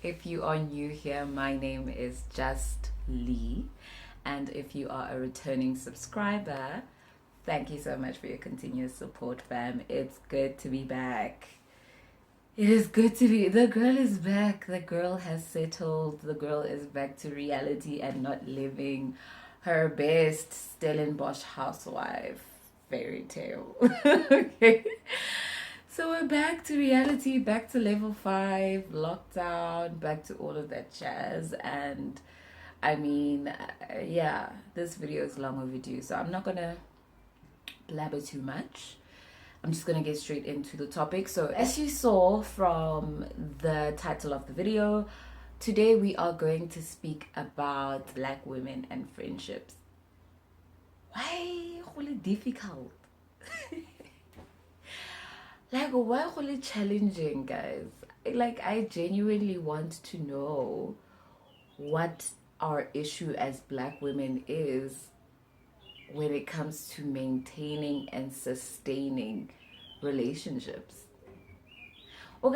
If you are new here, my name is Just Lee. And if you are a returning subscriber, thank you so much for your continuous support, fam. It's good to be back. It is good to be. The girl is back. The girl has settled. The girl is back to reality and not living her best Stellenbosch housewife fairy tale. Okay. So we're back to reality, back to level 5, lockdown, back to all of that jazz. And I mean, yeah, this video is long overdue, so I'm not gonna blabber too much. I'm just gonna get straight into the topic. So as you saw from the title of the video, today we are going to speak about Black women and friendships. Why really difficult? Like, why really challenging, guys? Like, I genuinely want to know what our issue as Black women is when it comes to maintaining and sustaining relationships. You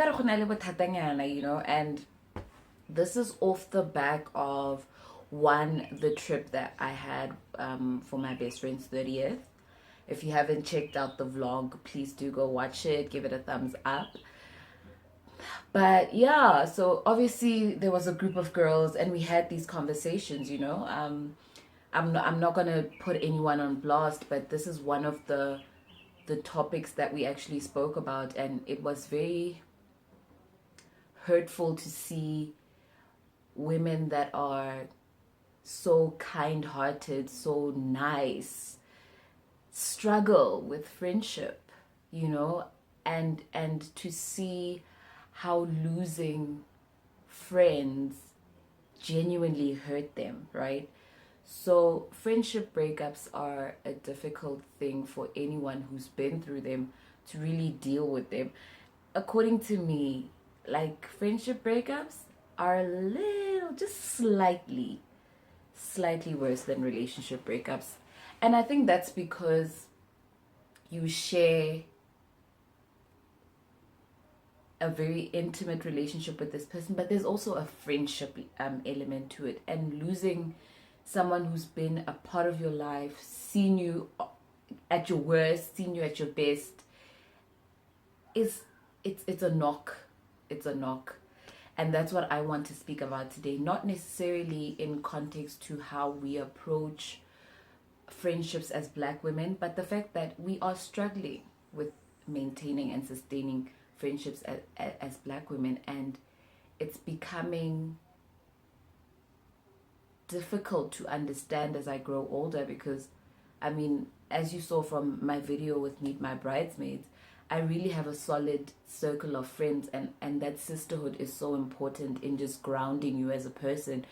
know, and this is off the back of the trip that I had for my best friend's 30th. If you haven't checked out the vlog, please do go watch it, give it a thumbs up. But yeah, so obviously there was a group of girls and we had these conversations, you know. I'm not gonna put anyone on blast, but this is one of the topics that we actually spoke about, and it was very hurtful to see women that are so kind-hearted, so nice, struggle with friendship, you know, and to see how losing friends genuinely hurt them, right? So friendship breakups are a difficult thing for anyone who's been through them to really deal with them. According to me, like, friendship breakups are a little, just slightly worse than relationship breakups. And I think that's because you share a very intimate relationship with this person, but there's also a friendship element to it. And losing someone who's been a part of your life, seen you at your worst, seen you at your best, it's a knock. It's a knock. And that's what I want to speak about today. Not necessarily in context to how we approach friendships as Black women, but the fact that we are struggling with maintaining and sustaining friendships as Black women, and it's becoming difficult to understand as I grow older, because I mean, as you saw from my video with Meet My Bridesmaids, I really have a solid circle of friends, and that sisterhood is so important in just grounding you as a person.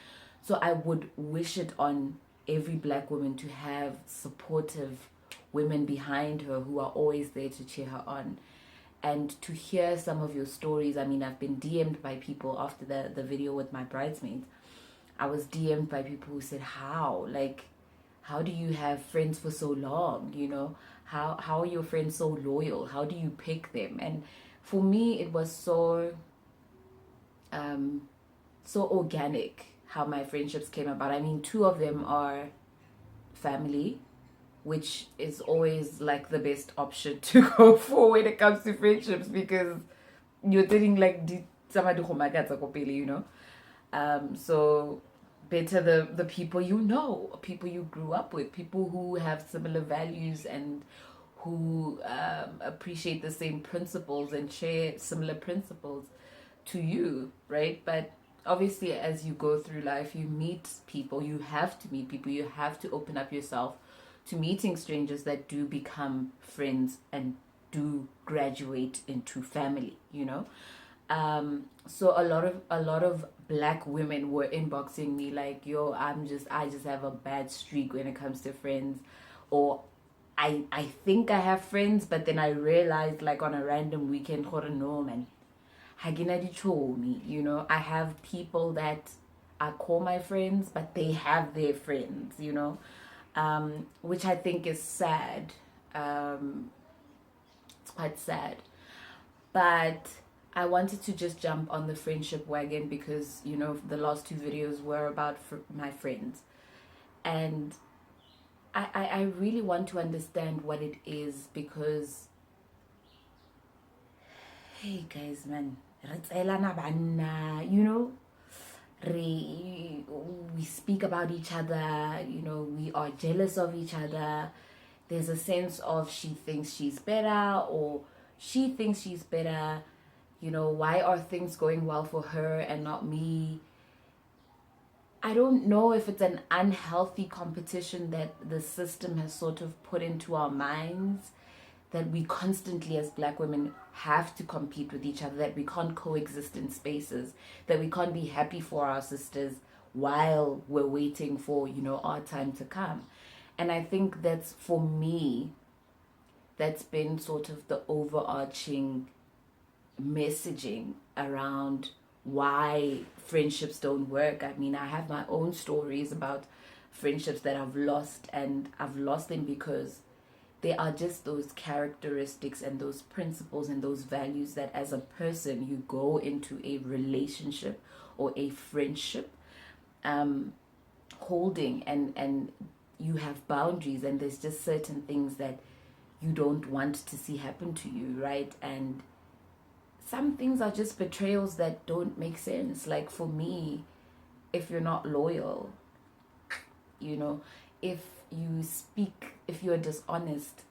So I would wish it on every Black woman to have supportive women behind her who are always there to cheer her on. And to hear some of your stories, I mean, I've been DM'd by people after the video with my bridesmaids. I was DM'd by people who said, how do you have friends for so long, you know? How are your friends so loyal? How do you pick them? And for me, it was so organic how my friendships came about. I mean, 2 of them are family, which is always like the best option to go for when it comes to friendships, because you're dating like you know. So better the people you know, people you grew up with, people who have similar values and who appreciate the same principles and share similar principles to you, right? But obviously, as you go through life, you meet people, you have to meet people, you have to open up yourself to meeting strangers that do become friends and do graduate into family, you know. So a lot of Black women were inboxing me like, yo, I just have a bad streak when it comes to friends, or I think I have friends, but then I realized, like, on a random weekend, no man, Hagina told me, you know, I have people that I call my friends, but they have their friends, you know, which I think is sad. It's quite sad. But I wanted to just jump on the friendship wagon because, you know, the last two videos were about my friends. And I really want to understand what it is because, hey guys, man, you know, we speak about each other, you know, we are jealous of each other. There's a sense of she thinks she's better or she thinks she's better. You know, why are things going well for her and not me? I don't know if it's an unhealthy competition that the system has sort of put into our minds, that we constantly as black women have to compete with each other, that we can't coexist in spaces, that we can't be happy for our sisters while we're waiting for, you know, our time to come. And I think that's, for me, that's been sort of the overarching messaging around why friendships don't work. I mean, I have my own stories about friendships that I've lost, and I've lost them because they are just those characteristics and those principles and those values that as a person you go into a relationship or a friendship holding, and you have boundaries, and there's just certain things that you don't want to see happen to you, right? And some things are just betrayals that don't make sense. Like for me, if you're not loyal, you know, if you're dishonest,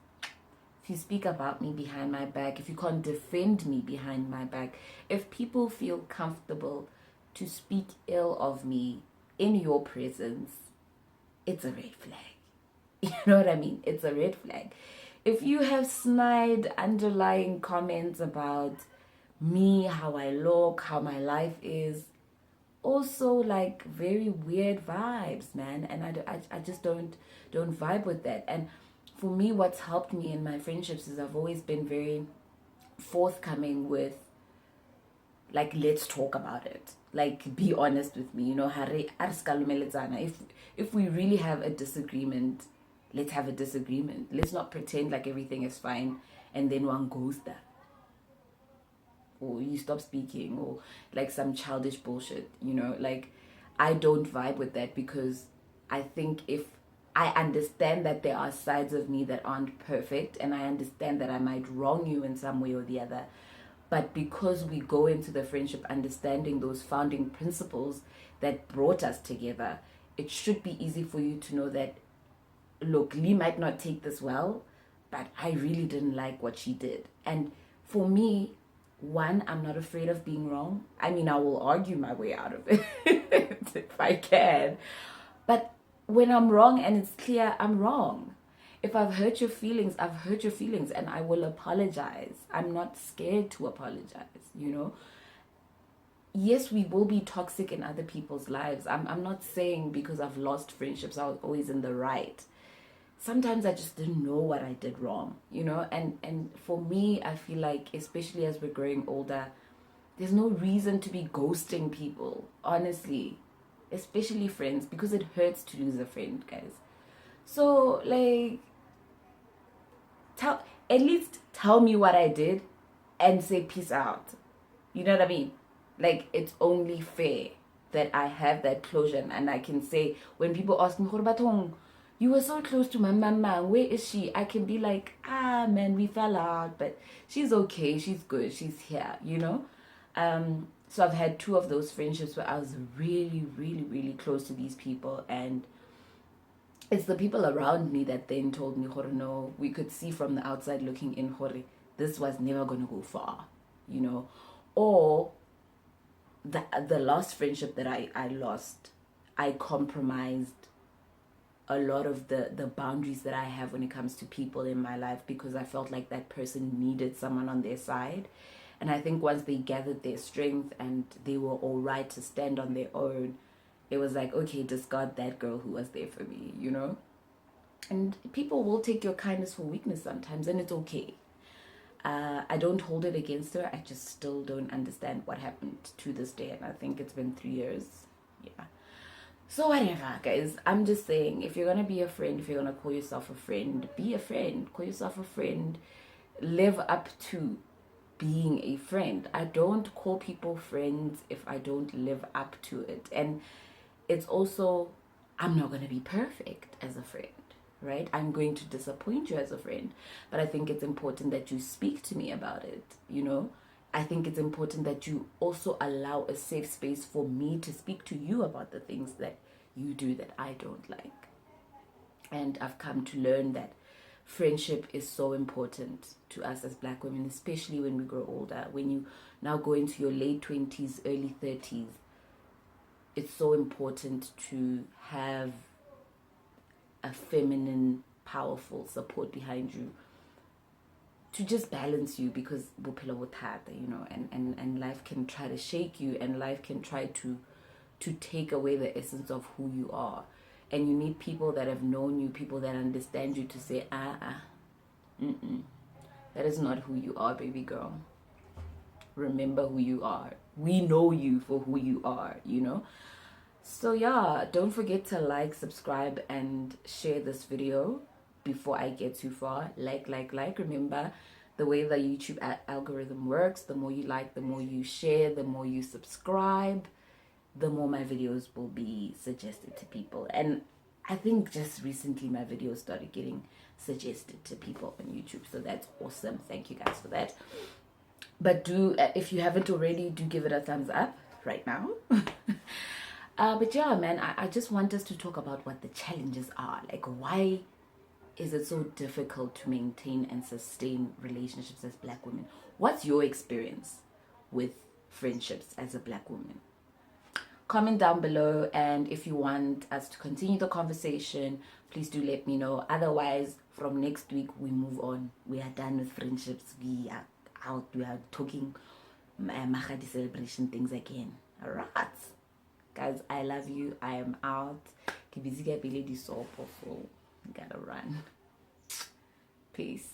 if you speak about me behind my back, if you can't defend me behind my back, if people feel comfortable to speak ill of me in your presence, it's a red flag. You know what I mean? It's a red flag. If you have snide underlying comments about me, how I look, how my life is, also like very weird vibes, man. And I just don't vibe with that. And for me, what's helped me in my friendships is I've always been very forthcoming with, like, let's talk about it. Like, be honest with me, you know. If we really have a disagreement, let's have a disagreement. Let's not pretend like everything is fine and then one goes there, or you stop speaking, or like some childish bullshit, you know. Like, I don't vibe with that because I think if I understand that there are sides of me that aren't perfect, and I understand that I might wrong you in some way or the other, but because we go into the friendship understanding those founding principles that brought us together, it should be easy for you to know that, look, Lee might not take this well, but I really didn't like what she did. And for me, one, I'm not afraid of being wrong. I mean, I will argue my way out of it if I can. But when I'm wrong and it's clear I'm wrong, if I've hurt your feelings, I've hurt your feelings, and I will apologize. I'm not scared to apologize, you know. Yes, we will be toxic in other people's lives. I'm not saying because I've lost friendships I was always in the right. Sometimes I just didn't know what I did wrong, you know. And for me, I feel like, especially as we're growing older, there's no reason to be ghosting people, honestly, especially friends, because it hurts to lose a friend, guys. So, like, at least tell me what I did and say peace out. You know what I mean? Like, it's only fair that I have that closure, and I can say, when people ask me, you were so close to my mama, where is she? I can be like, man, we fell out, but she's okay, she's good, she's here, you know. So I've had two of those friendships where I was really, really, really close to these people, and it's the people around me that then told me, no, we could see from the outside looking in, this was never going to go far, you know. Or the last friendship that I lost, I compromised a lot of the boundaries that I have when it comes to people in my life, because I felt like that person needed someone on their side. And I think once they gathered their strength and they were all right to stand on their own, it was like, okay, discard that girl who was there for me, you know. And people will take your kindness for weakness sometimes, and it's okay. I don't hold it against her. I just still don't understand what happened to this day, and I think it's been 3 years. Yeah. So whatever, guys. I'm just saying, if you're gonna be a friend, if you're gonna call yourself a friend, be a friend. Call yourself a friend. Live up to being a friend. I don't call people friends if I don't live up to it. And it's also, I'm not going to be perfect as a friend, right? I'm going to disappoint you as a friend. But I think it's important that you speak to me about it, you know? I think it's important that you also allow a safe space for me to speak to you about the things that you do that I don't like. And I've come to learn that friendship is so important to us as Black women, especially when we grow older. When you now go into your late 20s, early 30s, it's so important to have a feminine, powerful support behind you to just balance you, because you know, and life can try to shake you, and life can try to take away the essence of who you are. And you need people that have known you, people that understand you, to say, that is not who you are, baby girl. Remember who you are. We know you for who you are, you know? So yeah, don't forget to like, subscribe, and share this video before I get too far. Like. Remember, the way the YouTube algorithm works, the more you like, the more you share, the more you subscribe, the more my videos will be suggested to people. And I think just recently my videos started getting suggested to people on YouTube, so that's awesome. Thank you guys for that. But do, if you haven't already, do give it a thumbs up right now. But yeah, man, I just want us to talk about what the challenges are. Like, why is it so difficult to maintain and sustain relationships as Black women? What's your experience with friendships as a Black woman? Comment down below, and if you want us to continue the conversation, please do let me know. Otherwise, from next week we move on. We are done with friendships. We are out. We are talking Mahadi celebration things again. All right, guys, I love you. I am out. Gotta run. Peace.